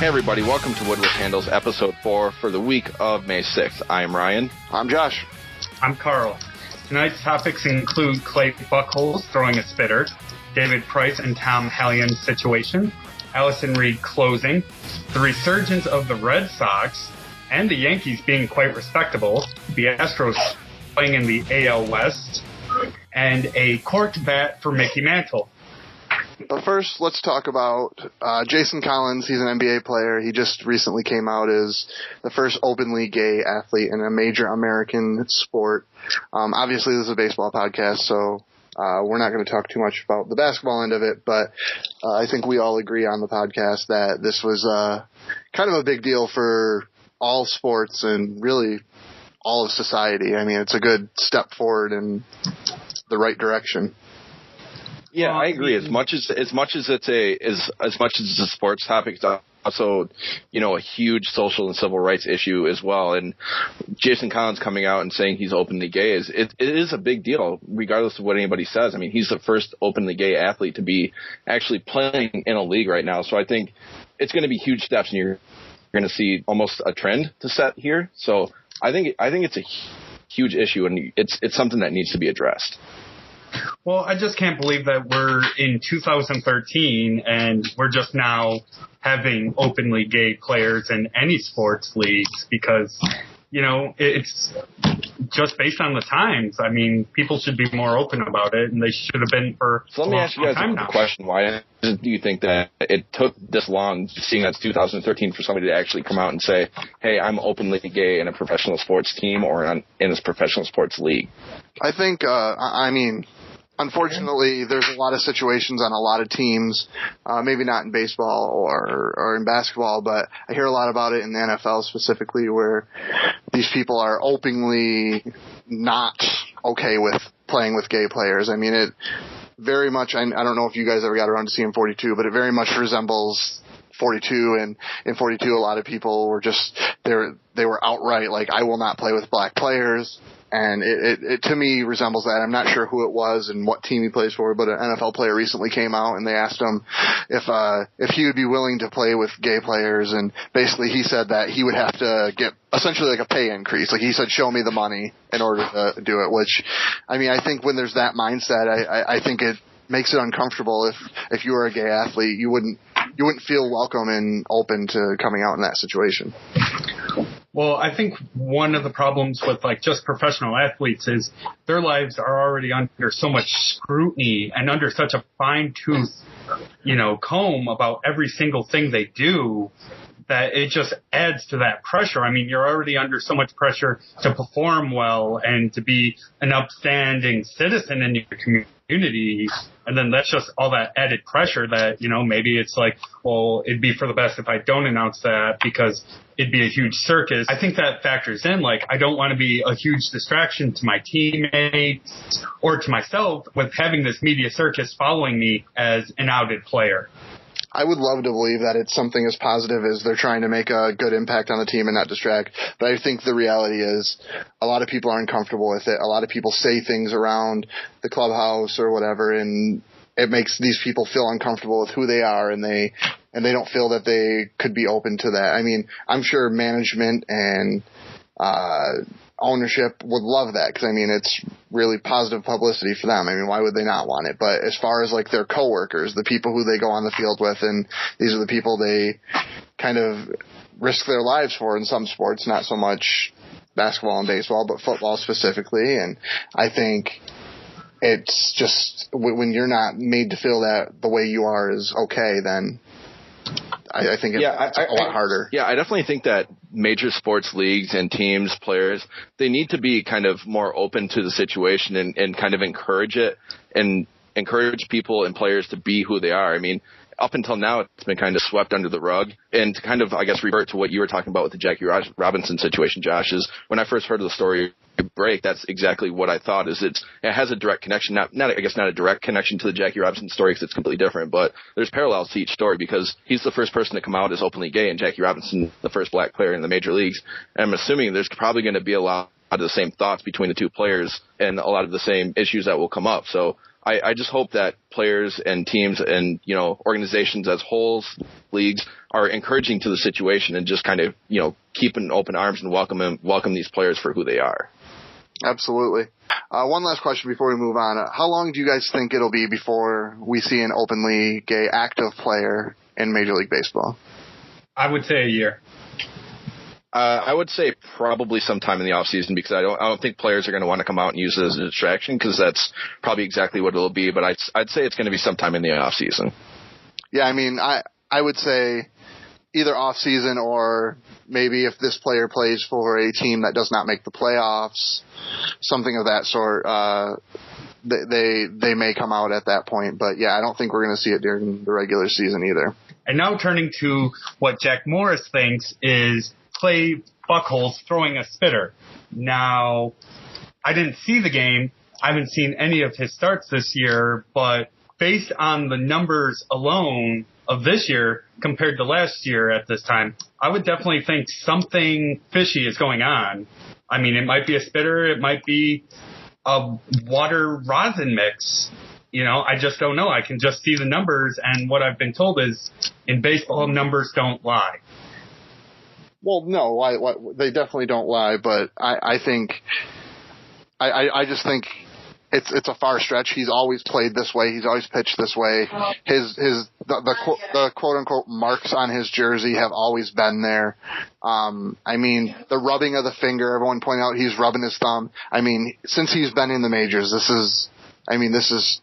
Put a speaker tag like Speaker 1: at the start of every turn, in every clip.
Speaker 1: Hey everybody, welcome to Wood with Handles, episode 4 for the week of May 6th. I am Ryan.
Speaker 2: I'm Josh.
Speaker 3: I'm Carl. Tonight's topics include Clay Buchholz throwing a spitter, David Price and Tom Hallion's situation, Allison Reed closing, the resurgence of the Red Sox, and the Yankees being quite respectable, the Astros playing in the AL West, and a corked bat for Mickey Mantle.
Speaker 2: But first, let's talk about Jason Collins. He's an NBA player. He just recently came out as the first openly gay athlete in a major American sport. Obviously, this is a baseball podcast, so we're not going to talk too much about the basketball end of it, but I think we all agree on the podcast that this was kind of a big deal for all sports and really all of society. I mean, it's a good step forward in the right direction.
Speaker 1: Yeah, I agree. As much as it's a sports topic, it's also, a huge social and civil rights issue as well. And Jason Collins coming out and saying he's openly gay it is a big deal, regardless of what anybody says. I mean, he's the first openly gay athlete to be actually playing in a league right now. So I think it's going to be huge steps, and you're going to see almost a trend to set here. So I think it's a huge issue, and it's something that needs to be addressed.
Speaker 3: Well, I just can't believe that we're in 2013 and we're just now having openly gay players in any sports leagues because, it's just based on the times. I mean, people should be more open about it, and they should have been for
Speaker 1: So let me ask you guys a question. Why do you think that it took this long, seeing that's 2013, for somebody to actually come out and say, hey, I'm openly gay in a professional sports team or in a professional sports league?
Speaker 2: I think, unfortunately, there's a lot of situations on a lot of teams, maybe not in baseball or in basketball, but I hear a lot about it in the NFL specifically, where these people are openly not okay with playing with gay players. I mean, it very much, I don't know if you guys ever got around to seeing 42, but it very much resembles 42, and in 42 a lot of people were just, they were outright like, I will not play with black players. And it to me resembles that. I'm not sure who it was and what team he plays for, but an NFL player recently came out and they asked him if he would be willing to play with gay players, and basically he said that he would have to get essentially like a pay increase. Like he said, show me the money in order to do it, which, I mean, I think when there's that mindset, I think it makes it uncomfortable. If you were a gay athlete, you wouldn't feel welcome and open to coming out in that situation.
Speaker 3: Well, I think one of the problems with just professional athletes is their lives are already under so much scrutiny and under such a fine-tooth, comb about every single thing they do, that it just adds to that pressure. I mean, you're already under so much pressure to perform well and to be an upstanding citizen in your community. And then that's just all that added pressure that, maybe it's like, well, it'd be for the best if I don't announce that because it'd be a huge circus. I think that factors in, I don't want to be a huge distraction to my teammates or to myself with having this media circus following me as an outed player.
Speaker 2: I would love to believe that it's something as positive as they're trying to make a good impact on the team and not distract. But I think the reality is a lot of people are uncomfortable with it. A lot of people say things around the clubhouse or whatever, and it makes these people feel uncomfortable with who they are, and they don't feel that they could be open to that. I mean, I'm sure management and ownership would love that because, I mean, it's really positive publicity for them. I mean, why would they not want it? But as far as their coworkers, the people who they go on the field with, and these are the people they kind of risk their lives for in some sports, not so much basketball and baseball, but football specifically. And I think it's just when you're not made to feel that the way you are is okay, then I think it's a lot harder.
Speaker 1: Yeah, I definitely think that major sports leagues and teams, players, they need to be kind of more open to the situation and kind of encourage it and encourage people and players to be who they are. I mean, up until now, it's been kind of swept under the rug. And to kind of, I guess, revert to what you were talking about with the Jackie Robinson situation, Josh, is when I first heard of the story break, that's exactly what I thought. Is it has a direct connection, not a direct connection to the Jackie Robinson story because it's completely different, but there's parallels to each story because he's the first person to come out as openly gay, and Jackie Robinson, the first black player in the major leagues. And I'm assuming there's probably going to be a lot of the same thoughts between the two players and a lot of the same issues that will come up. So I just hope that players and teams and, organizations as wholes, leagues, are encouraging to the situation and just kind of, keeping open arms and welcome these players for who they are.
Speaker 2: Absolutely. One last question before we move on. How long do you guys think it'll be before we see an openly gay active player in Major League Baseball?
Speaker 3: I would say a year.
Speaker 1: I would say probably sometime in the off season, because I don't think players are going to want to come out and use it as a distraction, because that's probably exactly what it'll be. But I'd say it's going to be sometime in the off season.
Speaker 2: Yeah, I mean, I would say either off season, or maybe if this player plays for a team that does not make the playoffs, something of that sort. They may come out at that point. But yeah, I don't think we're going to see it during the regular season either.
Speaker 3: And now turning to what Jack Morris thinks is Clay Buchholz throwing a spitter. Now, I didn't see the game. I haven't seen any of his starts this year, but based on the numbers alone of this year compared to last year at this time, I would definitely think something fishy is going on. I mean, it might be a spitter. It might be a water rosin mix. I just don't know. I can just see the numbers, and what I've been told is in baseball, numbers don't lie.
Speaker 2: Well, no, they definitely don't lie, but I think I just think it's a far stretch. He's always played this way. He's always pitched this way. The quote unquote marks on his jersey have always been there. I mean, the rubbing of the finger. Everyone pointed out he's rubbing his thumb. I mean, since he's been in the majors, this is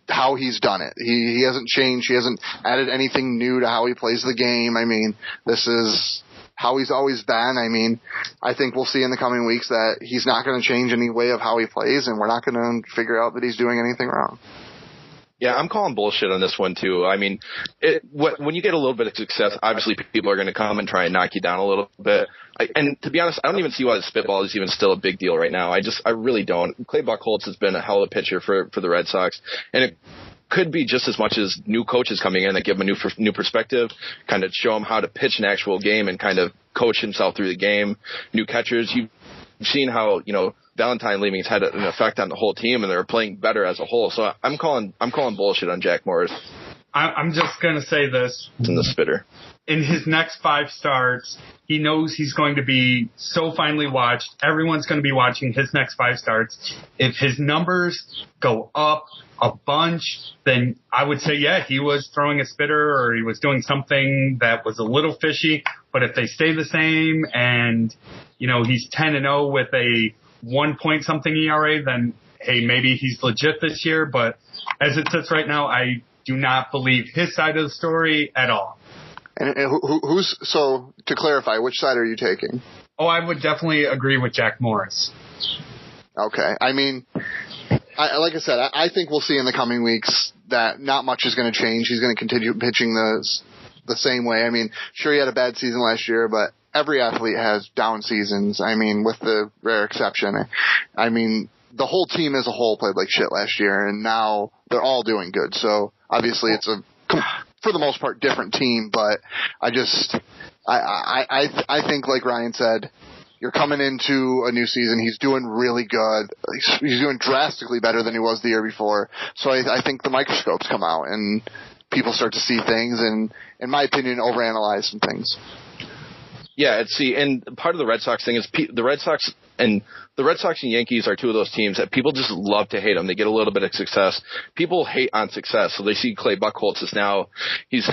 Speaker 2: how he's done it. He hasn't changed. He hasn't added anything new to how he plays the game. I mean, this is how he's always been. I mean, I think we'll see in the coming weeks that he's not going to change any way of how he plays, and we're not going to figure out that he's doing anything wrong.
Speaker 1: Yeah, I'm calling bullshit on this one too. I mean, when you get a little bit of success, obviously people are going to come and try and knock you down a little bit. And to be honest, I don't even see why the spitball is even still a big deal right now. I really don't. Clay Buchholz has been a hell of a pitcher for the Red Sox, and it could be just as much as new coaches coming in that give him a new perspective, kind of show him how to pitch an actual game and kind of coach himself through the game. New catchers, you've seen how Valentine leaving has had an effect on the whole team, and they're playing better as a whole. So I'm calling bullshit on Jack Morris.
Speaker 3: I'm just going to say this.
Speaker 1: In the spitter.
Speaker 3: In his next 5 starts, he knows he's going to be so finely watched. Everyone's going to be watching his next 5 starts. If his numbers go up a bunch, then I would say, yeah, he was throwing a spitter or he was doing something that was a little fishy. But if they stay the same and, he's 10-0 with a 1 point something ERA, then, hey, maybe he's legit this year. But as it sits right now, I do not believe his side of the story at all.
Speaker 2: And so to clarify, which side are you taking?
Speaker 3: Oh, I would definitely agree with Jack Morris.
Speaker 2: Okay. I mean, like I said, I think we'll see in the coming weeks that not much is going to change. He's going to continue pitching the same way. I mean, sure, he had a bad season last year, but every athlete has down seasons. I mean, with the rare exception. I mean, the whole team as a whole played like shit last year, and now they're all doing good. So obviously it's for the most part, different team, but I think, like Ryan said, you're coming into a new season. He's doing really good. He's doing drastically better than he was the year before. So I think the microscopes come out and people start to see things and, in my opinion, overanalyze some things.
Speaker 1: Yeah, and part of the Red Sox thing is the Red Sox and Yankees are two of those teams that people just love to hate them. They get a little bit of success. People hate on success, so they see Clay Buchholz is now he's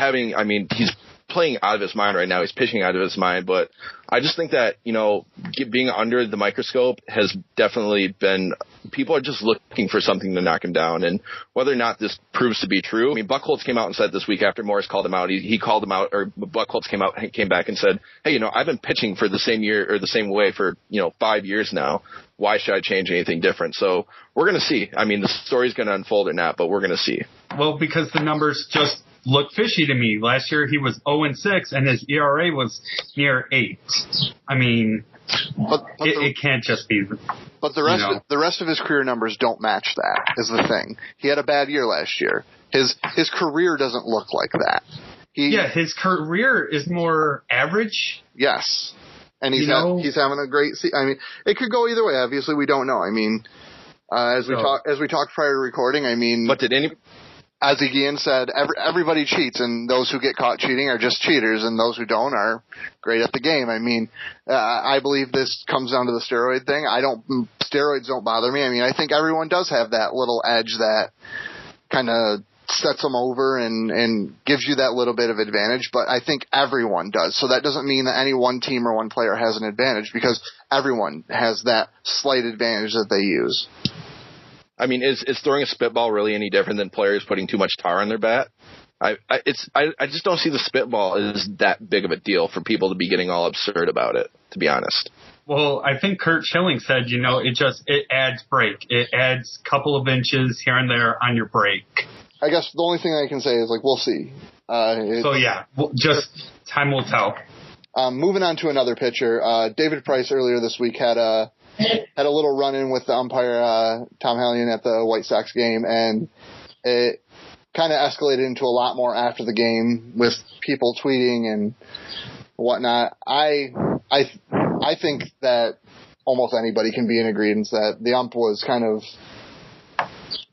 Speaker 1: playing out of his mind right now. He's pitching out of his mind, but I just think that, being under the microscope has definitely been – people are just looking for something to knock him down. And whether or not this proves to be true – I mean, Buchholz came out and said this week after Morris called him out, he called him out – or Buchholz came back and said, hey, I've been pitching for the same year or the same way for, 5 years now. Why should I change anything different? So we're going to see. I mean, the story's going to unfold or not, but we're going to see.
Speaker 3: Well, because the numbers just look fishy to me. Last year he was 0-6 and his ERA was near 8. I mean, it can't just be.
Speaker 2: But the rest of his career numbers don't match that. Is the thing. He had a bad year last year. His career doesn't look like that. His
Speaker 3: career is more average.
Speaker 2: Yes. And he's having a great season. I mean, it could go either way. Obviously, we don't know. I mean, as we talked prior to recording, I mean,
Speaker 1: but did any?
Speaker 2: As Ian said, everybody cheats, and those who get caught cheating are just cheaters, and those who don't are great at the game. I mean, I believe this comes down to the steroid thing. Steroids don't bother me. I mean, I think everyone does have that little edge that kind of sets them over and gives you that little bit of advantage, but I think everyone does. So that doesn't mean that any one team or one player has an advantage, because everyone has that slight advantage that they use.
Speaker 1: I mean, is throwing a spitball really any different than players putting too much tar on their bat? I just don't see the spitball as that big of a deal for people to be getting all absurd about it, to be honest.
Speaker 3: Well, I think Curt Schilling said, it adds break. It adds a couple of inches here and there on your break.
Speaker 2: I guess the only thing I can say is, we'll see.
Speaker 3: Just time will tell.
Speaker 2: Moving on to another pitcher, David Price earlier this week had a little run-in with the umpire, Tom Hallion, at the White Sox game, and it kind of escalated into a lot more after the game with people tweeting and whatnot. I think that almost anybody can be in agreement that the ump was kind of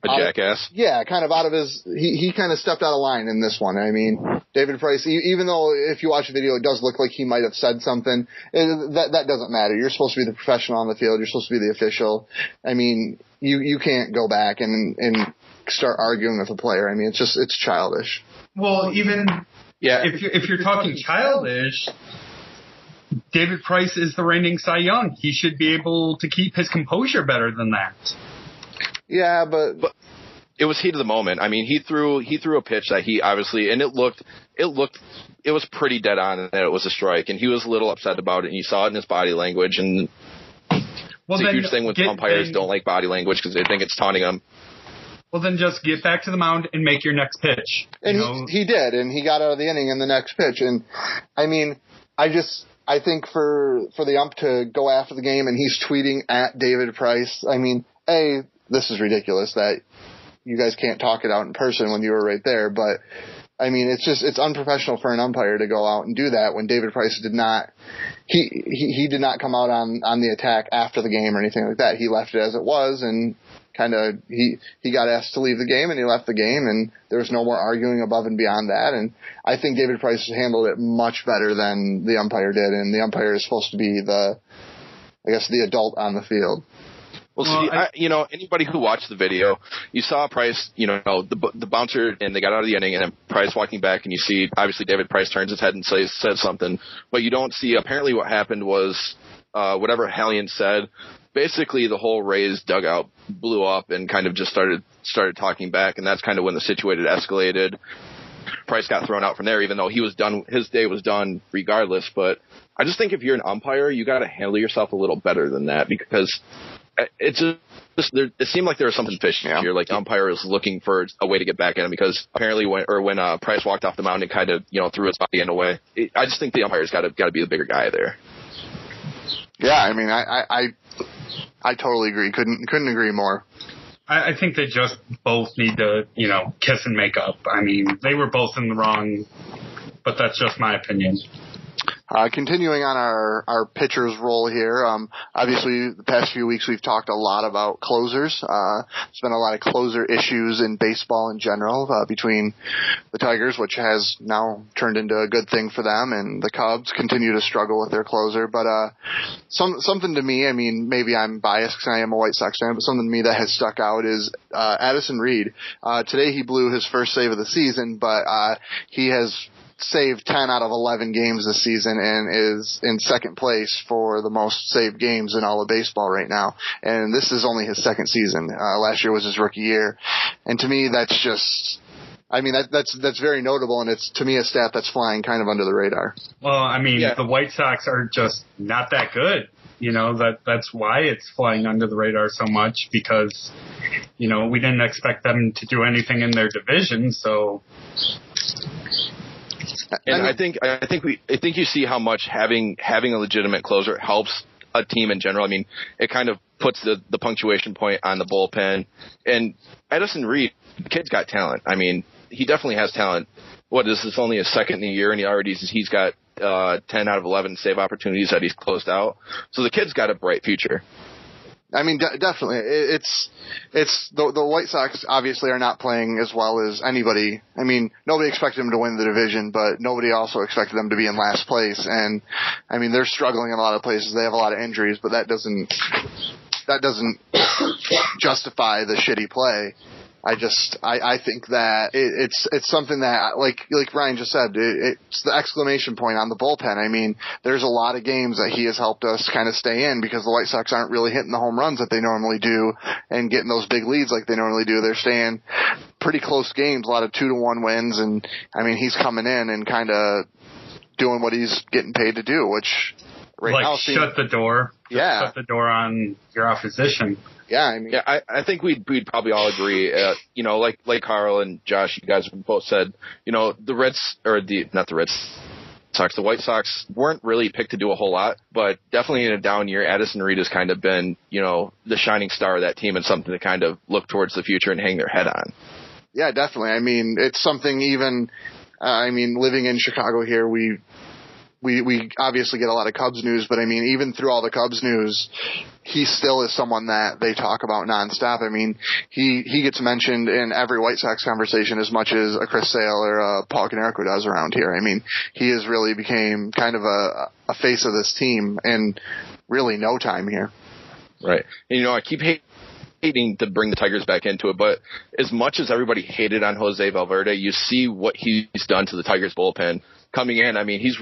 Speaker 1: a jackass.
Speaker 2: Yeah, kind of out of his. He kind of stepped out of line in this one. I mean, David Price, even though if you watch the video, it does look like he might have said something. That doesn't matter. You're supposed to be the professional on the field. You're supposed to be the official. I mean, you can't go back and start arguing with a player. I mean, it's childish.
Speaker 3: Well, even if you're talking childish, David Price is the reigning Cy Young. He should be able to keep his composure better than that.
Speaker 2: Yeah, but
Speaker 1: it was heat of the moment. I mean, he threw a pitch that he obviously, and it was pretty dead on that it was a strike, and he was a little upset about it, and you saw it in his body language. And it's a huge thing with umpires don't like body language because they think it's taunting them.
Speaker 3: Well, then just get back to the mound and make your next pitch.
Speaker 2: And he did, and he got out of the inning in the next pitch. And I mean, I think for the ump to go after the game and he's tweeting at David Price, I mean, this is ridiculous that you guys can't talk it out in person when you were right there. But, I mean, it's unprofessional for an umpire to go out and do that when David Price did not – he did not come out on the attack after the game or anything like that. He left it as it was, and kind of he got asked to leave the game, and he left the game, and there was no more arguing above and beyond that. And I think David Price handled it much better than the umpire did, and the umpire is supposed to be the adult on the field.
Speaker 1: Well, see, anybody who watched the video, you saw Price, the bouncer, and they got out of the inning, and then Price walking back, and you see, obviously, David Price turns his head and says something, but you don't see, apparently what happened was, whatever Hallion said, basically the whole Rays dugout blew up and kind of just started talking back, and that's kind of when the situation escalated. Price got thrown out from there, even though he was done, his day was done regardless, but I just think if you're an umpire, you got to handle yourself a little better than that, because it seemed like there was something fishy here. Like the umpire was looking for a way to get back at him, because apparently when Price walked off the mound and kind of threw his body in away, I just think the umpire's got to be the bigger guy there.
Speaker 2: Yeah, I mean, I totally agree. Couldn't agree more.
Speaker 3: I think they just both need to kiss and make up. I mean, they were both in the wrong, but that's just my opinion.
Speaker 2: Continuing on our pitcher's role here, obviously the past few weeks we've talked a lot about closers. There's been a lot of closer issues in baseball in general between the Tigers, which has now turned into a good thing for them, and the Cubs continue to struggle with their closer. But something to me, I mean, maybe I'm biased because I am a White Sox fan, but something to me that has stuck out is Addison Reed. Today he blew his first save of the season, but he has saved 10 out of 11 games this season and is in second place for the most saved games in all of baseball right now. And this is only his second season. Last year was his rookie year. And to me, that's just, I mean, that's very notable, and it's, to me, a stat that's flying kind of under the radar.
Speaker 3: Well, I mean, the White Sox are just not that good. That's why it's flying under the radar so much, because, we didn't expect them to do anything in their division, so.
Speaker 1: And I think you see how much having a legitimate closer helps a team in general. I mean, it kind of puts the punctuation point on the bullpen. And Addison Reed, the kid's got talent. I mean, he definitely has talent. What is this? Only his second in a year, and he's got 10 out of 11 save opportunities that he's closed out. So the kid's got a bright future.
Speaker 2: I mean, definitely. It's the White Sox obviously are not playing as well as anybody. I mean, nobody expected them to win the division, but nobody also expected them to be in last place. And I mean, they're struggling in a lot of places. They have a lot of injuries, but that doesn't justify the shitty play. I think that it's something that, like Ryan just said, it's the exclamation point on the bullpen. I mean, there's a lot of games that he has helped us kind of stay in because the White Sox aren't really hitting the home runs that they normally do and getting those big leads like they normally do. They're staying pretty close games, a lot of 2-1 wins, and I mean, he's coming in and kind of doing what he's getting paid to do, which right
Speaker 3: like
Speaker 2: now
Speaker 3: shut the door.
Speaker 2: Yeah.
Speaker 3: Shut the door on your opposition.
Speaker 2: Yeah, I mean,
Speaker 1: yeah, I think we'd probably all agree. You know, like Carl and Josh, you guys both said, you know, the White Sox weren't really picked to do a whole lot, but definitely in a down year, Addison Reed has kind of been, you know, the shining star of that team and something to kind of look towards the future and hang their head on.
Speaker 2: Yeah, definitely. I mean, it's something even. I mean, living in Chicago here, we obviously get a lot of Cubs news, but I mean, even through all the Cubs news, he still is someone that they talk about nonstop. I mean, he gets mentioned in every White Sox conversation as much as a Chris Sale or a Paul Konerko does around here. I mean, he has really became kind of a face of this team in really no time here.
Speaker 1: Right. And, you know, I keep hating to bring the Tigers back into it, but as much as everybody hated on Jose Valverde, you see what he's done to the Tigers bullpen. Coming in, I mean, he's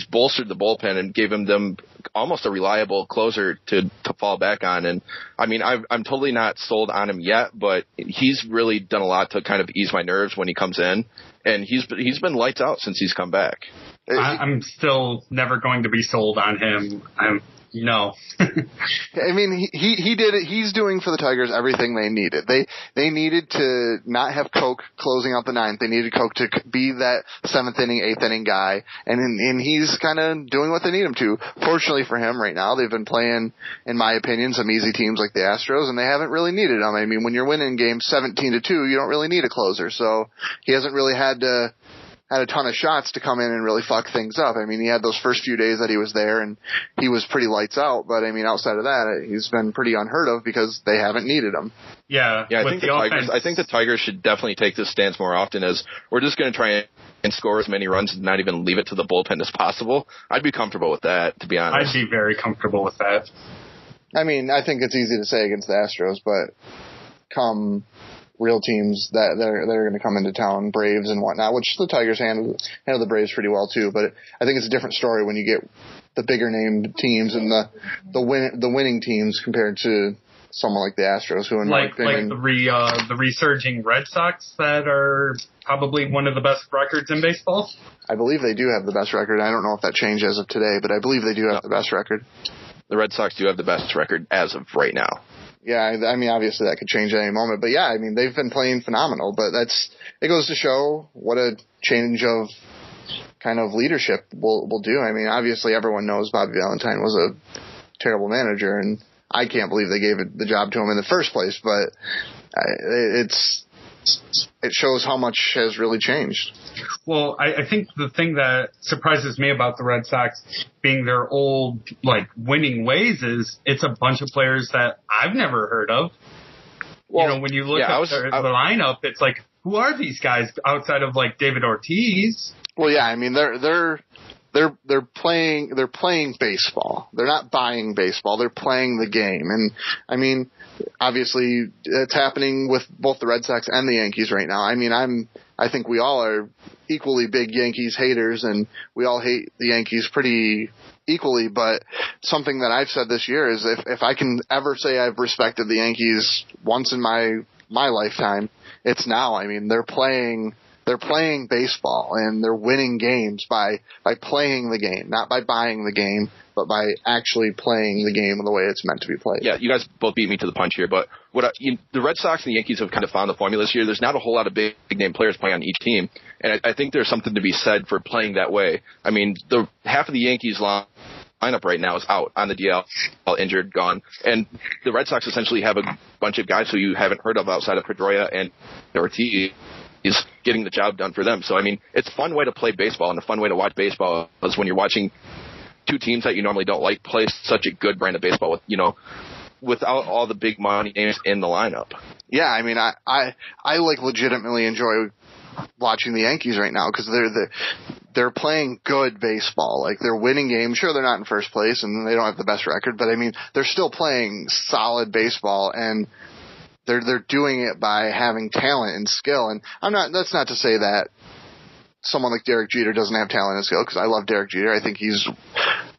Speaker 1: bolstered the bullpen and gave them almost a reliable closer to fall back on. And I mean, I'm totally not sold on him yet, but he's really done a lot to kind of ease my nerves when he comes in. And he's been lights out since he's come back.
Speaker 3: I'm still never going to be sold on him. No.
Speaker 2: I mean, he did it. He's doing for the Tigers everything they needed. They needed to not have Coke closing out the ninth. They needed Coke to be that 7th inning, 8th inning guy, and he's kind of doing what they need him to. Fortunately for him, right now they've been playing, in my opinion, some easy teams like the Astros, and they haven't really needed him. I mean, when you're winning games 17-2, you don't really need a closer. So he hasn't really had a ton of shots to come in and really fuck things up. I mean, he had those first few days that he was there, and he was pretty lights out. But, I mean, outside of that, he's been pretty unheard of because they haven't needed him.
Speaker 3: Yeah,
Speaker 1: I think the Tigers should definitely take this stance more often as we're just going to try and score as many runs and not even leave it to the bullpen as possible. I'd be comfortable with that, to be honest.
Speaker 3: I'd be very comfortable with that.
Speaker 2: I mean, I think it's easy to say against the Astros, but come real teams that they're going to come into town, Braves and whatnot, which the Tigers handle the Braves pretty well too. But I think it's a different story when you get the bigger name teams and the winning teams compared to someone like the Astros, who in my opinion,
Speaker 3: the resurging Red Sox that are probably one of the best records in baseball.
Speaker 2: I believe they do have the best record. I don't know if that changed as of today, but I believe they do have the best record.
Speaker 1: The Red Sox do have the best record as of right now.
Speaker 2: Yeah, I mean, obviously that could change at any moment. But, yeah, I mean, they've been playing phenomenal. But it goes to show what a change of kind of leadership will do. I mean, obviously everyone knows Bobby Valentine was a terrible manager, and I can't believe they gave the job to him in the first place. But it shows how much has really changed.
Speaker 3: Well, I think the thing that surprises me about the Red Sox being their old, winning ways is it's a bunch of players that I've never heard of. Well, when you look at the lineup, it's like, who are these guys outside of, David Ortiz?
Speaker 2: Well, yeah, I mean, they're playing baseball. They're not buying baseball. They're playing the game. And, I mean, obviously it's happening with both the Red Sox and the Yankees right now. I mean, I think we all are equally big Yankees haters, and we all hate the Yankees pretty equally. But something that I've said this year is if I can ever say I've respected the Yankees once in my lifetime, it's now. I mean, they're playing baseball, and they're winning games by playing the game, not by buying the game, but by actually playing the game the way it's meant to be played.
Speaker 1: Yeah, you guys both beat me to the punch here, but the Red Sox and the Yankees have kind of found the formula this year. There's not a whole lot of big name players playing on each team, and I think there's something to be said for playing that way. I mean, half of the Yankees lineup right now is out on the DL, all injured, gone, and the Red Sox essentially have a bunch of guys who you haven't heard of outside of Pedroia and Ortiz. getting the job done for them. So, I mean, it's a fun way to play baseball, and a fun way to watch baseball is when you're watching two teams that you normally don't like play such a good brand of baseball with, without all the big money names in the lineup.
Speaker 2: Yeah, I mean, I like legitimately enjoy watching the Yankees right now because they're playing good baseball. Like, they're winning games. Sure, they're not in first place and they don't have the best record, but I mean, they're still playing solid baseball, and they're doing it by having talent and skill. And that's not to say that someone like Derek Jeter doesn't have talent and skill, because I love Derek Jeter. I think he's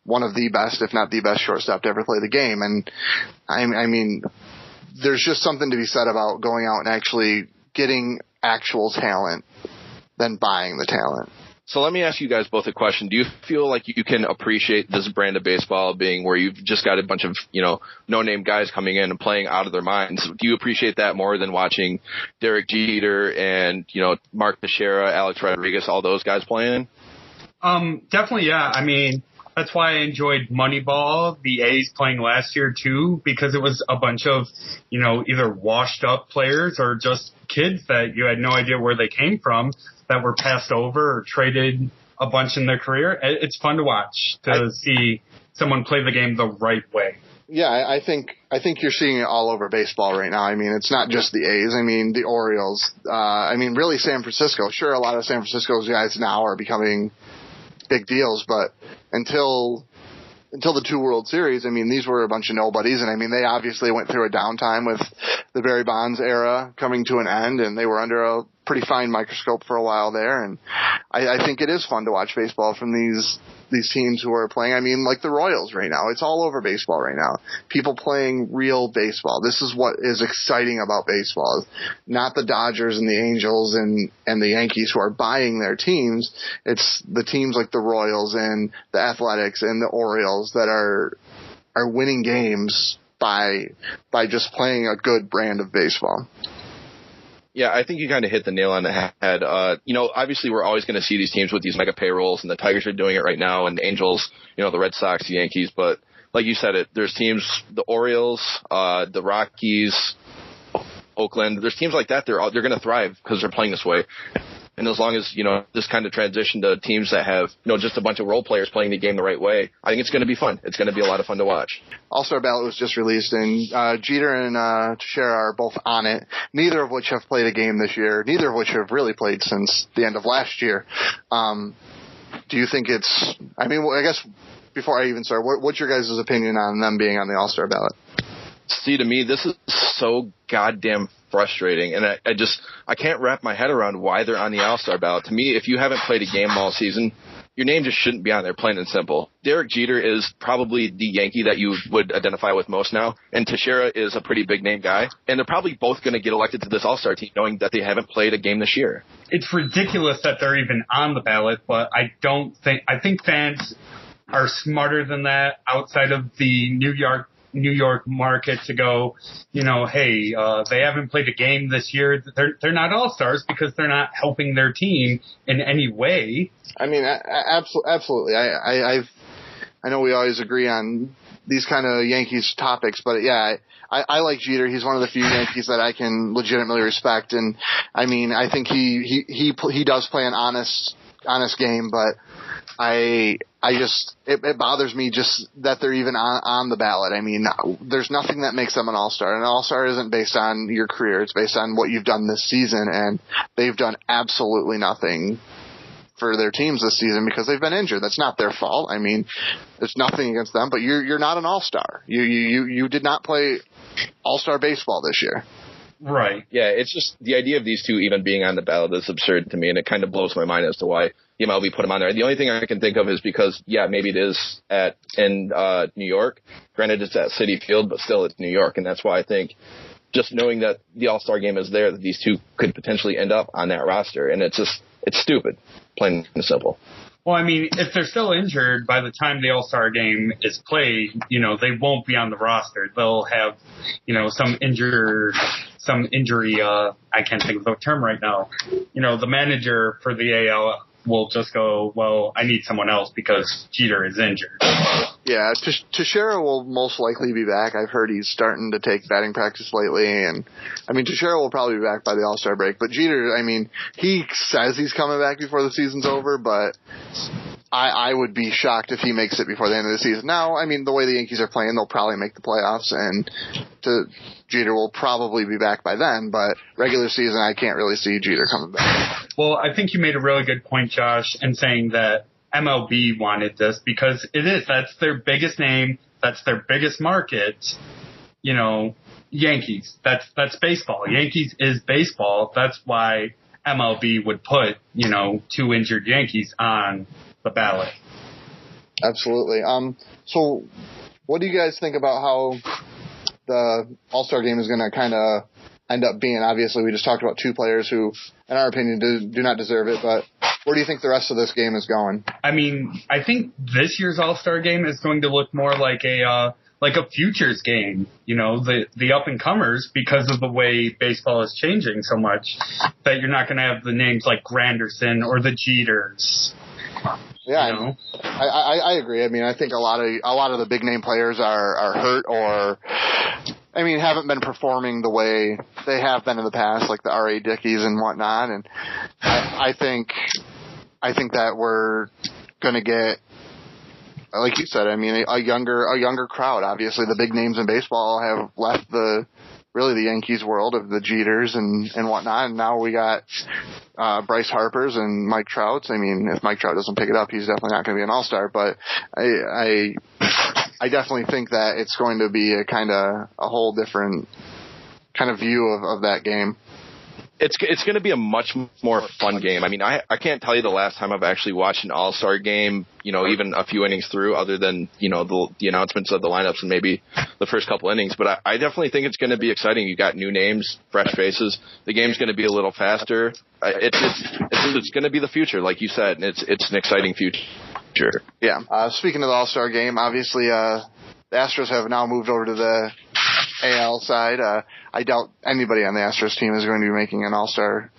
Speaker 2: one of the best, if not the best shortstop to ever play the game. And I mean, there's just something to be said about going out and actually getting actual talent than buying the talent.
Speaker 1: So let me ask you guys both a question. Do you feel like you can appreciate this brand of baseball being where you've just got a bunch of, no-name guys coming in and playing out of their minds? Do you appreciate that more than watching Derek Jeter and, Mark Teixeira, Alex Rodriguez, all those guys playing?
Speaker 3: Definitely, yeah. I mean, that's why I enjoyed Moneyball, the A's playing last year too, because it was a bunch of, either washed up players or just kids that you had no idea where they came from, that were passed over or traded a bunch in their career. It's fun to watch, to see someone play the game the right way.
Speaker 2: Yeah, I think you're seeing it all over baseball right now. I mean, it's not just the A's. I mean, the Orioles. Really San Francisco. Sure, a lot of San Francisco's guys now are becoming big deals, but until the two World Series, I mean, these were a bunch of nobodies, and I mean, they obviously went through a downtime with the Barry Bonds era coming to an end, and they were under a pretty fine microscope for a while there, and I think it is fun to watch baseball from these teams who are playing. I mean, like the Royals right now. It's all over baseball right now. People playing real baseball. This is what is exciting about baseball. Not the Dodgers and the Angels and the Yankees who are buying their teams. It's the teams like the Royals and the Athletics and the Orioles that are winning games by just playing a good brand of baseball.
Speaker 1: Yeah, I think you kind of hit the nail on the head. Obviously we're always going to see these teams with these mega payrolls, and the Tigers are doing it right now, and the Angels, the Red Sox, the Yankees. But like you said, there's teams, the Orioles, the Rockies, Oakland. There's teams like that. They're going to thrive because they're playing this way. And as long as, this kind of transition to teams that have, just a bunch of role players playing the game the right way, I think it's going to be fun. It's going to be a lot of fun to watch.
Speaker 2: All-Star ballot was just released, and Jeter and Teixeira are both on it, neither of which have played a game this year, neither of which have really played since the end of last year. Do you think I guess before I even start, what's your guys' opinion on them being on the All-Star ballot?
Speaker 1: See, to me, this is so goddamn frustrating, and I can't wrap my head around why they're on the All-Star ballot. To me, if you haven't played a game all season, your name just shouldn't be on there, plain and simple. Derek Jeter is probably the Yankee that you would identify with most now, and Teixeira is a pretty big-name guy, and they're probably both going to get elected to this All-Star team knowing that they haven't played a game this year.
Speaker 3: It's ridiculous that they're even on the ballot, but I think fans are smarter than that outside of the New York market to go, hey, they haven't played a game this year. They're not all-stars because they're not helping their team in any way.
Speaker 2: I mean, absolutely. I know we always agree on these kind of Yankees topics, but yeah, I like Jeter. He's one of the few Yankees that I can legitimately respect, and I mean, I think he does play an honest game, but it bothers me just that they're even on the ballot. I mean, there's nothing that makes them an all-star. An all-star isn't based on your career. It's based on what you've done this season, and they've done absolutely nothing for their teams this season because they've been injured. That's not their fault. I mean, there's nothing against them, but you're not an all-star. You did not play all-star baseball this year.
Speaker 3: Right.
Speaker 1: Yeah, it's just the idea of these two even being on the ballot is absurd to me, and it kind of blows my mind as to why the MLB put them on there. The only thing I can think of is because, yeah, maybe it is in New York. Granted, it's at Citi Field, but still it's New York, and that's why I think just knowing that the All-Star game is there, that these two could potentially end up on that roster, and it's stupid, plain and simple.
Speaker 3: Well, I mean, if they're still injured by the time the All-Star game is played, they won't be on the roster. They'll have, some injury, I can't think of the term right now. The manager for the AL will just go, well, I need someone else because Jeter is injured.
Speaker 2: Yeah, Teixeira will most likely be back. I've heard he's starting to take batting practice lately, and I mean Teixeira will probably be back by the All-Star break. But Jeter, I mean, he says he's coming back before the season's over, but I would be shocked if he makes it before the end of the season. Now, I mean, the way the Yankees are playing, they'll probably make the playoffs, and Jeter will probably be back by then. But regular season, I can't really see Jeter coming back.
Speaker 3: Well, I think you made a really good point, Josh, in saying that MLB wanted this because that's their biggest name, that's their biggest market. You know, Yankees. That's baseball. Yankees is baseball. That's why MLB would put, 2 injured Yankees on the ballot.
Speaker 2: Absolutely. So what do you guys think about how the All-Star game is going to kind of end up being? Obviously, we just talked about 2 players who, in our opinion, do not deserve it, but where do you think the rest of this game is going? I
Speaker 3: mean, I think this year's All-Star game is going to look more like a futures game, the up-and-comers, because of the way baseball is changing so much, that you're not going to have the names like Granderson or the Jeters.
Speaker 2: Yeah, I agree. I mean, I think a lot of the big name players are hurt or, I mean, haven't been performing the way they have been in the past, like the R.A. Dickies and whatnot. And I think that we're going to get, like you said, I mean, a younger crowd. Obviously, the big names in baseball have left the Yankees world of the Jeters and whatnot. And now we got Bryce Harper's and Mike Trout's. I mean, if Mike Trout doesn't pick it up, he's definitely not going to be an all-star. But I definitely think that it's going to be a whole different kind of view of that game.
Speaker 1: It's going to be a much more fun game. I mean, I can't tell you the last time I've actually watched an all-star game, even a few innings through, other than, the announcements of the lineups and maybe the first couple innings. But I definitely think it's going to be exciting. You got new names, fresh faces. The game's going to be a little faster. It's going to be the future, like you said, and it's an exciting future.
Speaker 2: Yeah. Speaking of the all-star game, obviously, the Astros have now moved over to the AL side. I doubt anybody on the Astros team is going to be making an all-star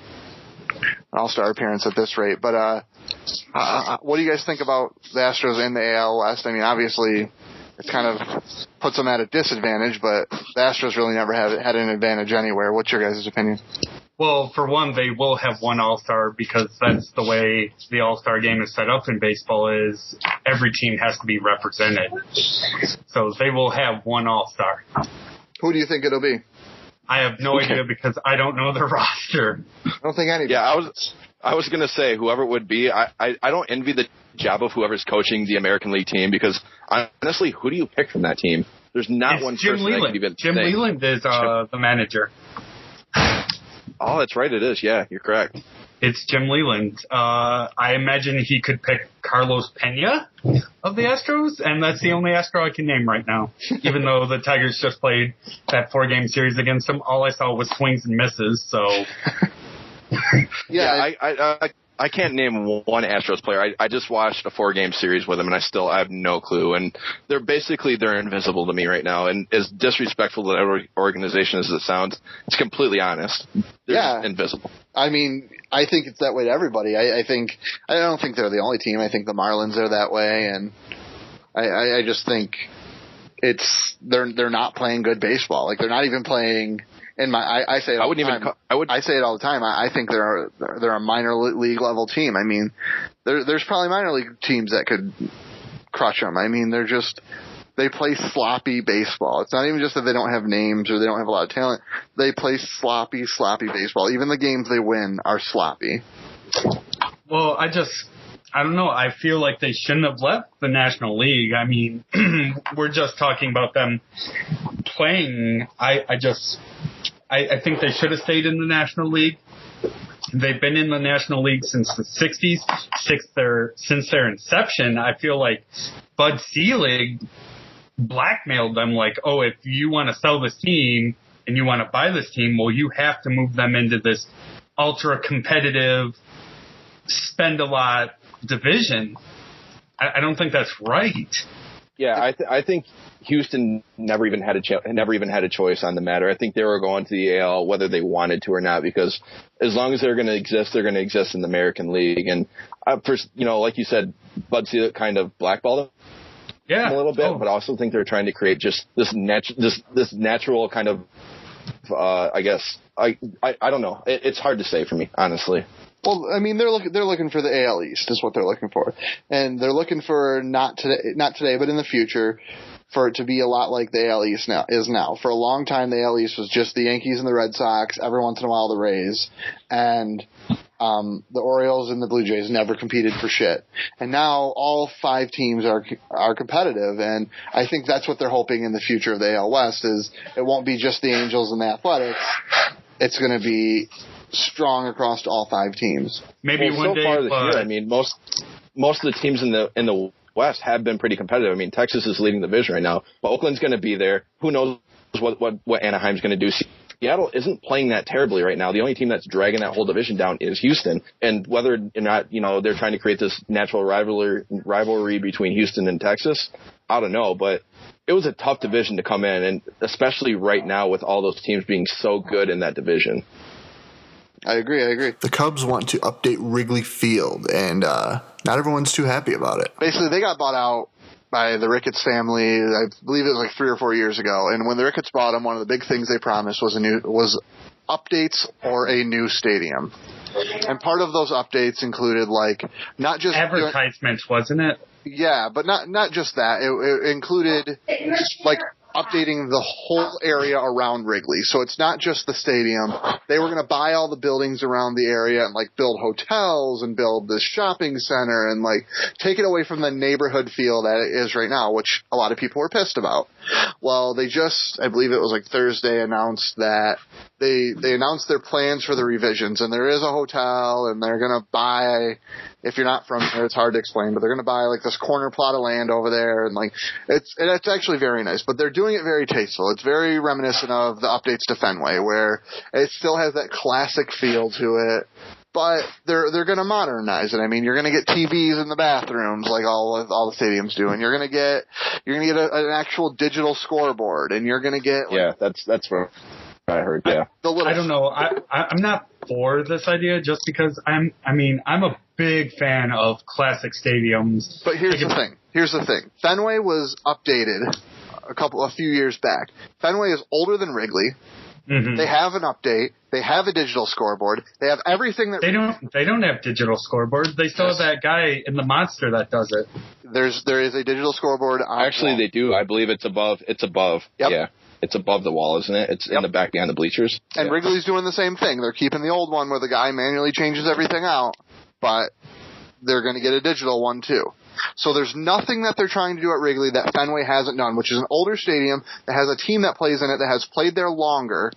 Speaker 2: appearance at this rate. But what do you guys think about the Astros in the AL West? I mean, obviously, it kind of puts them at a disadvantage, but the Astros really never had an advantage anywhere. What's your guys' opinion?
Speaker 3: Well, for one, they will have one all-star because that's the way the all-star game is set up in baseball is every team has to be represented. So they will have one all-star.
Speaker 2: Who do you think it'll be?
Speaker 3: I have no idea because I don't know the roster.
Speaker 2: I don't think anybody.
Speaker 1: Yeah, I was going to say whoever it would be. I don't envy the job of whoever's coaching the American League team because honestly, who do you pick from that team? There's not one
Speaker 3: Jim
Speaker 1: person
Speaker 3: Leland.
Speaker 1: that could even
Speaker 3: Jim Leland is the manager.
Speaker 1: Oh, that's right. It is. Yeah, you're correct.
Speaker 3: It's Jim Leland. I imagine he could pick Carlos Pena of the Astros, and that's the only Astro I can name right now. Even though the Tigers just played that 4-game series against him, all I saw was swings and misses. So,
Speaker 1: yeah, I can't name one Astros player. I just watched a 4-game series with them, and I have no clue. And they're invisible to me right now. And as disrespectful to that organization as it sounds, it's completely honest. They're just invisible.
Speaker 2: I mean, I think it's that way to everybody. I don't think they're the only team. I think the Marlins are that way, and I just think they're not playing good baseball. Like they're not even playing. I say it all the time. I say it all the time. I think they're a minor league level team. I mean, there's probably minor league teams that could crush them. I mean, they play sloppy baseball. It's not even just that they don't have names or they don't have a lot of talent. They play sloppy baseball. Even the games they win are sloppy.
Speaker 3: Well, I don't know. I feel like they shouldn't have left the National League. I mean, we're just talking about them playing. I think they should have stayed in the National League. They've been in the National League since the 60s, since their inception. I feel like Bud Selig blackmailed them like, oh, if you want to sell this team and you want to buy this team, well, you have to move them into this ultra competitive, spend a lot division. I don't think that's right.
Speaker 1: Yeah, I think Houston never even had a choice on the matter. I think they were going to the AL whether they wanted to or not, because as long as they're going to exist in the American League. And like you said, Bud Selig kind of blackballed them.
Speaker 3: Yeah,
Speaker 1: a little bit, but I also think they're trying to create just this natural kind of, I guess, I don't know. It's hard to say for me, honestly.
Speaker 2: Well, I mean, they're looking for the AL East is what they're looking for, and they're looking for not today, but in the future, for it to be a lot like the AL East now. For a long time, the AL East was just the Yankees and the Red Sox. Every once in a while, the Rays, and the Orioles and the Blue Jays never competed for shit. And now all 5 teams are competitive, and I think that's what they're hoping in the future of the AL West is it won't be just the Angels and the Athletics. It's going to be strong across all 5 teams.
Speaker 3: Maybe one day.
Speaker 1: So far this year, I mean, most of the teams in the West have been pretty competitive. I mean, Texas is leading the division right now, but Oakland's going to be there. Who knows what Anaheim's going to do? Seattle isn't playing that terribly right now. The only team that's dragging that whole division down is Houston. And whether or not, they're trying to create this natural rivalry between Houston and Texas, I don't know. But it was a tough division to come in, and especially right now with all those teams being so good in that division.
Speaker 2: I agree.
Speaker 4: The Cubs want to update Wrigley Field, and not everyone's too happy about it.
Speaker 2: Basically, they got bought out by the Ricketts family. I believe it was like 3 or 4 years ago. And when the Ricketts bought them, one of the big things they promised was updates or a new stadium. And part of those updates included not just
Speaker 3: advertisements, wasn't it?
Speaker 2: Yeah, but not just that. It included updating the whole area around Wrigley. So it's not just the stadium. They were going to buy all the buildings around the area and build hotels and build this shopping center and take it away from the neighborhood feel that it is right now, which a lot of people were pissed about. Well, they just, I believe it was Thursday, announced that they announced their plans for the revisions, and there is a hotel, and they're going to buy, if you're not from there, it's hard to explain, but they're going to buy this corner plot of land over there, and it's actually very nice, but they're doing it very tasteful. It's very reminiscent of the updates to Fenway, where it still has that classic feel to it. But they're going to modernize it. I mean, you're going to get TVs in the bathrooms like all the stadiums do, and you're going to get an actual digital scoreboard, and you're going to get
Speaker 1: that's what I heard. Yeah,
Speaker 3: I don't know. I'm not for this idea just because I'm a big fan of classic stadiums.
Speaker 2: But here's the thing. Fenway was updated a few years back. Fenway is older than Wrigley. Mm-hmm. They have an update. They have a digital scoreboard. They have everything that
Speaker 3: they don't have digital scoreboards. They still have that guy in the Monster that does it.
Speaker 2: There is a digital scoreboard.
Speaker 1: Actually, they do. I believe it's above. Yep. Yeah. It's above the wall, isn't it? It's in the back behind the bleachers.
Speaker 2: And Wrigley's doing the same thing. They're keeping the old one where the guy manually changes everything out, but they're going to get a digital one too. So there's nothing that they're trying to do at Wrigley that Fenway hasn't done, which is an older stadium that has a team that plays in it that has played there longer.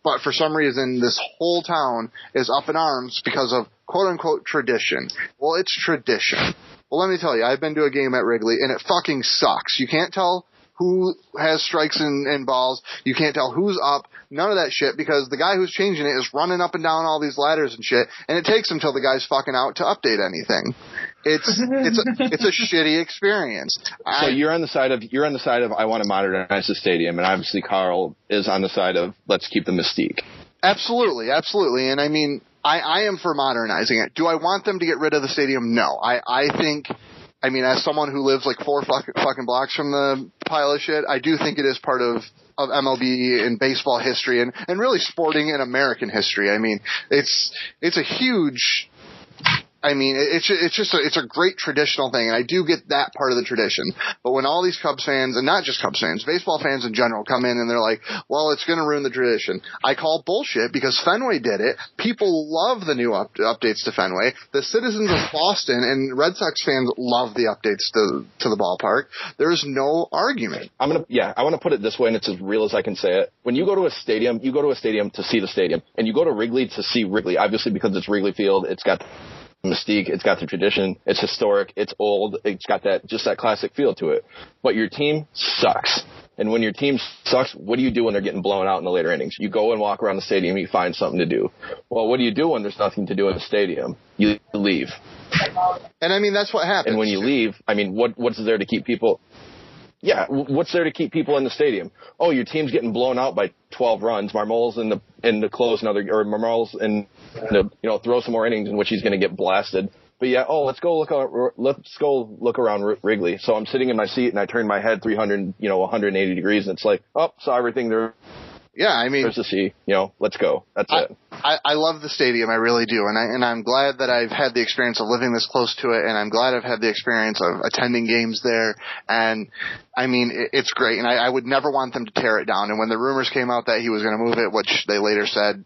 Speaker 2: But for some reason, this whole town is up in arms because of quote-unquote tradition. Well, it's tradition. Well, let me tell you, I've been to a game at Wrigley, and it fucking sucks. You can't tell who has strikes and balls. You can't tell who's up. None of that shit, because the guy who's changing it is running up and down all these ladders and shit, and it takes him till the guy's fucking out to update anything. It's a shitty experience.
Speaker 1: So you're on the side of I want to modernize the stadium, and obviously Carl is on the side of let's keep the mystique.
Speaker 2: Absolutely. And I mean, I am for modernizing it. Do I want them to get rid of the stadium? No. I think, as someone who lives 4 fucking blocks from the pile of shit, I do think it is part of MLB and baseball history and really sporting and American history. I mean, it's a huge. It's a great traditional thing, and I do get that part of the tradition. But when all these Cubs fans, and not just Cubs fans, baseball fans in general, come in and they're like, well, it's going to ruin the tradition, I call bullshit, because Fenway did it. People love the new updates to Fenway. The citizens of Boston and Red Sox fans love the updates to the ballpark. There's no argument.
Speaker 1: I want to put it this way, and it's as real as I can say it. When you go to a stadium to see the stadium, and you go to Wrigley to see Wrigley, obviously because it's Wrigley Field, it's got mystique, it's got the tradition, it's historic, it's old, it's got that classic feel to it. But your team sucks. And when your team sucks, what do you do when they're getting blown out in the later innings? You go and walk around the stadium, you find something to do. Well, what do you do when there's nothing to do in the stadium? You leave.
Speaker 2: And that's what happens.
Speaker 1: And when you leave, what's there to keep people? Yeah, what's there to keep people in the stadium? Oh, your team's getting blown out by 12 runs. Marmol's in the close another, or Marmol's in the, throw some more innings in which he's going to get blasted. But yeah, let's go look around Wrigley. So I'm sitting in my seat and I turn my head 180 degrees, and it's like, saw everything there.
Speaker 2: Yeah, I mean,
Speaker 1: there's to see. Let's go. That's it.
Speaker 2: I love the stadium, I really do, and I'm glad that I've had the experience of living this close to it, and I'm glad I've had the experience of attending games there. And I mean, it's great, and I would never want them to tear it down. And when the rumors came out that he was going to move it, which they later said,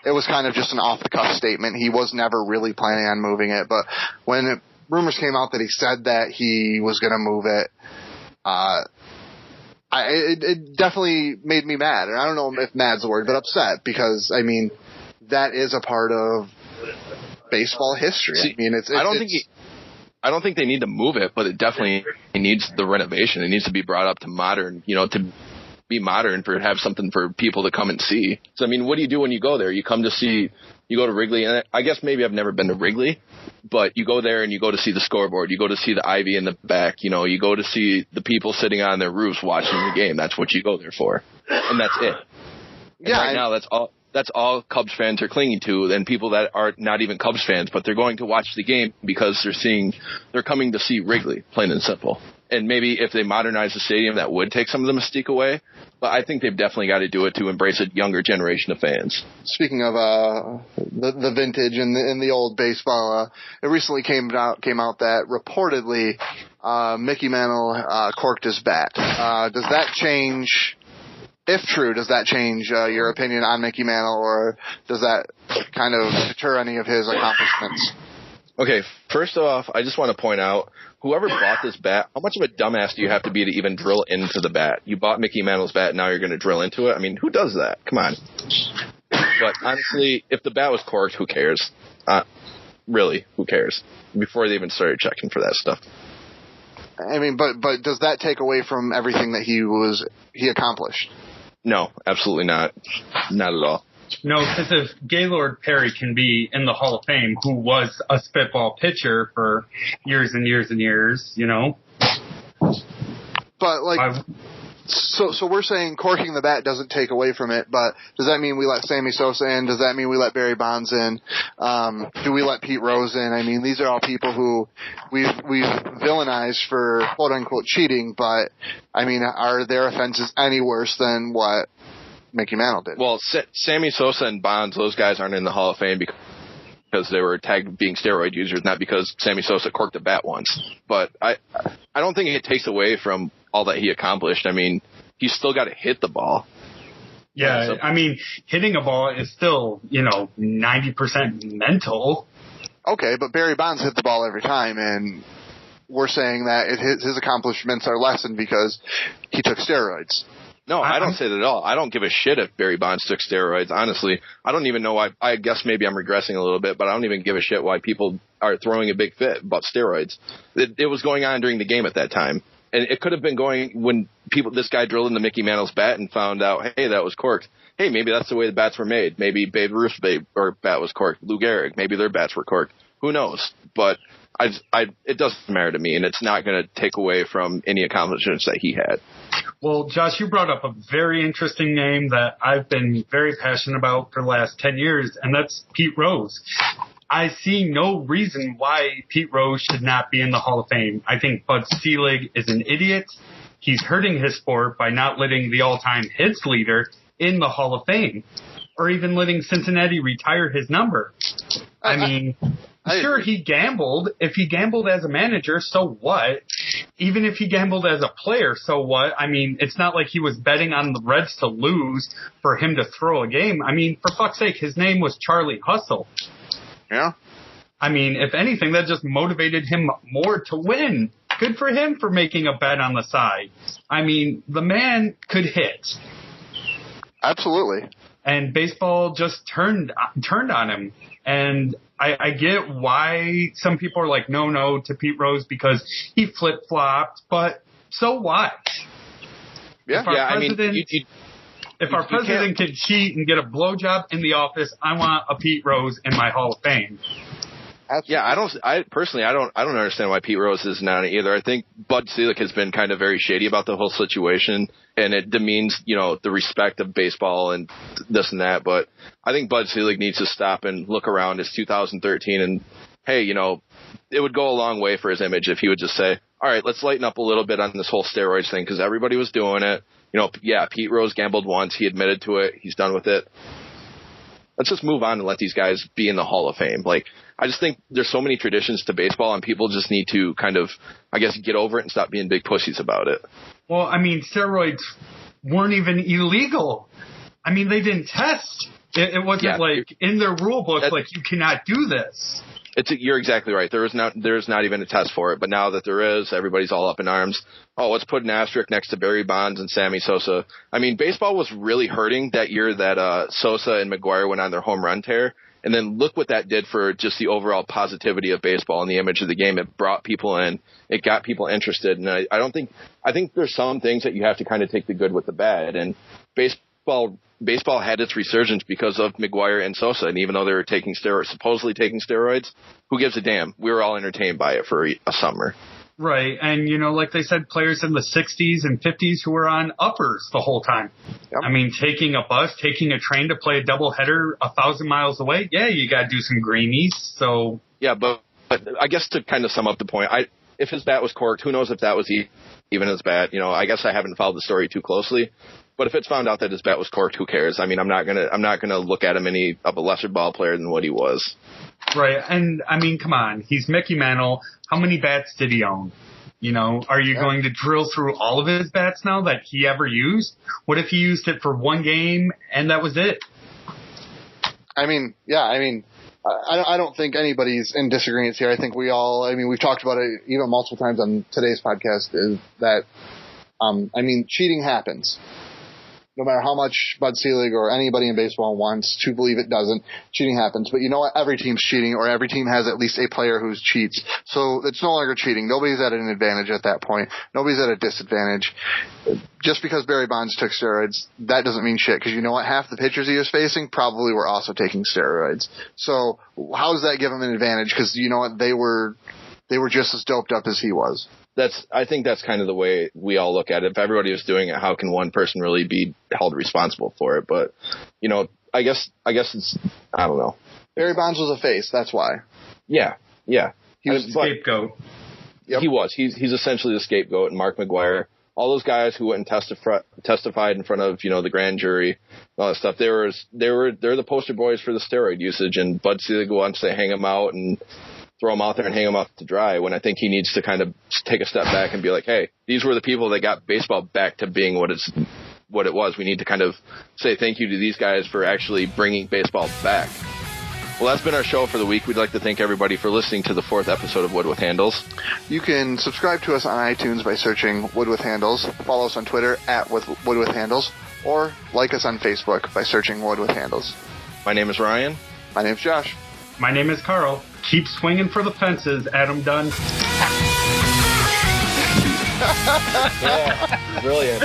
Speaker 2: it was kind of just an off-the-cuff statement. He was never really planning on moving it, but when rumors came out that he said that he was going to move it, it definitely made me mad. And I don't know if mad's the word, but upset, because, I mean, that is a part of baseball history.
Speaker 1: See,
Speaker 2: I mean,
Speaker 1: I don't think they need to move it, but it definitely needs the renovation. It needs to be brought up to modern, to be modern, have something for people to come and see. So, I mean, what do you do when you go there? You go to Wrigley, and I guess maybe I've never been to Wrigley, but you go there and you go to see the scoreboard. You go to see the ivy in the back. You go to see the people sitting on their roofs watching the game. That's what you go there for. And that's it. And right now, that's all Cubs fans are clinging to, and people that are not even Cubs fans, but they're going to watch the game because they're coming to see Wrigley, plain and simple. And maybe if they modernize the stadium, that would take some of the mystique away. But I think they've definitely got to do it to embrace a younger generation of fans.
Speaker 2: Speaking of the vintage and the old baseball, it recently came out that reportedly Mickey Mantle corked his bat. Does that change? If true, does that change your opinion on Mickey Mantle, or does that kind of deter any of his accomplishments?
Speaker 1: Okay, first off, I just want to point out, whoever bought this bat, how much of a dumbass do you have to be to even drill into the bat? You bought Mickey Mantle's bat, and now you're going to drill into it? I mean, who does that? Come on. But honestly, if the bat was corked, who cares? Really, who cares? Before they even started checking for that stuff.
Speaker 2: I mean, but does that take away from everything that he accomplished?
Speaker 1: No, absolutely not. Not at all.
Speaker 3: No, because if Gaylord Perry can be in the Hall of Fame, who was a spitball pitcher for years and years and years,
Speaker 2: But, like, so we're saying corking the bat doesn't take away from it, but does that mean we let Sammy Sosa in? Does that mean we let Barry Bonds in? Do we let Pete Rose in? I mean, these are all people who we've villainized for quote-unquote cheating, but, I mean, are their offenses any worse than what Mickey Mantle did?
Speaker 1: Well, Sammy Sosa and Bonds, those guys aren't in the Hall of Fame because they were tagged being steroid users, not because Sammy Sosa corked a bat once. But I don't think it takes away from all that he accomplished. I mean, he's still got to hit the ball.
Speaker 3: Yeah, I mean, hitting a ball is still, 90% mental.
Speaker 2: Okay, but Barry Bonds hit the ball every time, and we're saying that his accomplishments are lessened because he took steroids.
Speaker 1: No, I don't say that at all. I don't give a shit if Barry Bonds took steroids, honestly. I don't even know why. I guess maybe I'm regressing a little bit, but I don't even give a shit why people are throwing a big fit about steroids. It was going on during the game at that time. And it could have been going when this guy drilled into Mickey Mantle's bat and found out, hey, that was corked. Hey, maybe that's the way the bats were made. Maybe Babe Ruth's bat was corked. Lou Gehrig, maybe their bats were corked. Who knows? But it doesn't matter to me, and it's not going to take away from any accomplishments that he had.
Speaker 3: Well, Josh, you brought up a very interesting name that I've been very passionate about for the last 10 years, and that's Pete Rose. I see no reason why Pete Rose should not be in the Hall of Fame. I think Bud Selig is an idiot. He's hurting his sport by not letting the all-time hits leader in the Hall of Fame, or even letting Cincinnati retire his number. I mean, sure, he gambled. If he gambled as a manager, so what? Even if he gambled as a player, so what? I mean, it's not like he was betting on the Reds to lose for him to throw a game. I mean, for fuck's sake, his name was Charlie Hustle.
Speaker 2: Yeah.
Speaker 3: I mean, if anything, that just motivated him more to win. Good for him for making a bet on the side. I mean, the man could hit.
Speaker 2: Absolutely.
Speaker 3: And baseball just turned on him. And I get why some people are like, no to Pete Rose because he flip-flopped, but so what?
Speaker 2: Yeah,
Speaker 3: If our president can cheat and get a blowjob in the office, I want a Pete Rose in my Hall of Fame.
Speaker 2: Absolutely.
Speaker 1: Yeah, I don't understand why Pete Rose isn't on it either. I think Bud Selig has been kind of very shady about the whole situation, and it demeans, the respect of baseball and this and that. But I think Bud Selig needs to stop and look around. It's 2013, and hey, it would go a long way for his image if he would just say, all right, let's lighten up a little bit on this whole steroids thing because everybody was doing it. Pete Rose gambled once. He admitted to it. He's done with it. Let's just move on and let these guys be in the Hall of Fame. Like, I just think there's so many traditions to baseball, and people just need to kind of, I guess, get over it and stop being big pussies about it.
Speaker 3: Well, I mean, steroids weren't even illegal. I mean, they didn't test. It wasn't like in their rule book, like, you cannot do this.
Speaker 1: You're exactly right. There is not even a test for it, but now that there is, everybody's all up in arms. Oh, let's put an asterisk next to Barry Bonds and Sammy Sosa. I mean, baseball was really hurting that year that Sosa and McGwire went on their home run tear, and then look what that did for just the overall positivity of baseball and the image of the game. It brought people in. It got people interested, and I think there's some things that you have to kind of take the good with the bad, and baseball had its resurgence because of McGwire and Sosa, and even though they were supposedly taking steroids, who gives a damn? We were all entertained by it for a summer.
Speaker 3: Right, and like they said, players in the 60s and 50s who were on uppers the whole time. Yep. I mean, taking a bus, taking a train to play a doubleheader 1,000 miles away, you got to do some greenies. So
Speaker 1: yeah, but I guess to kind of sum up the point, if his bat was corked, who knows if that was even his bat? I guess I haven't followed the story too closely. But if it's found out that his bat was corked, who cares? I mean, I'm not gonna look at him any of a lesser ball player than what he was.
Speaker 3: Right, and I mean, come on, he's Mickey Mantle. How many bats did he own? Are you going to drill through all of his bats now that he ever used? What if he used it for one game and that was it?
Speaker 2: I don't think anybody's in disagreement here. I think we've talked about it even multiple times on today's podcast, is that, cheating happens. No matter how much Bud Selig or anybody in baseball wants to believe it doesn't, cheating happens. But you know what? Every team's cheating, or every team has at least a player who cheats. So it's no longer cheating. Nobody's at an advantage at that point. Nobody's at a disadvantage. Just because Barry Bonds took steroids, that doesn't mean shit. Because you know what? Half the pitchers he was facing probably were also taking steroids. So how does that give him an advantage? Because you know what? They were just as doped up as he was.
Speaker 1: I think that's kind of the way we all look at it. If everybody was doing it, how can one person really be held responsible for it? But, I guess it's, I don't know.
Speaker 2: Barry Bonds was a face. That's why.
Speaker 1: Yeah.
Speaker 3: He was the scapegoat.
Speaker 1: Yep. He was. He's essentially the scapegoat. And Mark McGwire, all those guys who went and testified in front of, the grand jury, all that stuff, they're the poster boys for the steroid usage. And Bud Selig wants to hang them out and throw him out there and hang him out to dry, when I think he needs to kind of take a step back and be like, hey, these were the people that got baseball back to being what it was. We need to kind of say thank you to these guys for actually bringing baseball back. Well, that's been our show for the week. We'd like to thank everybody for listening to the 4th episode of Wood with Handles.
Speaker 2: You can subscribe to us on iTunes by searching Wood with Handles, follow us on Twitter @Wood with Handles, or like us on Facebook by searching Wood with Handles.
Speaker 1: My name is Ryan.
Speaker 2: My name is Josh.
Speaker 3: My name is Carl. Keep swinging for the fences, Adam Dunn.
Speaker 1: Yeah, brilliant.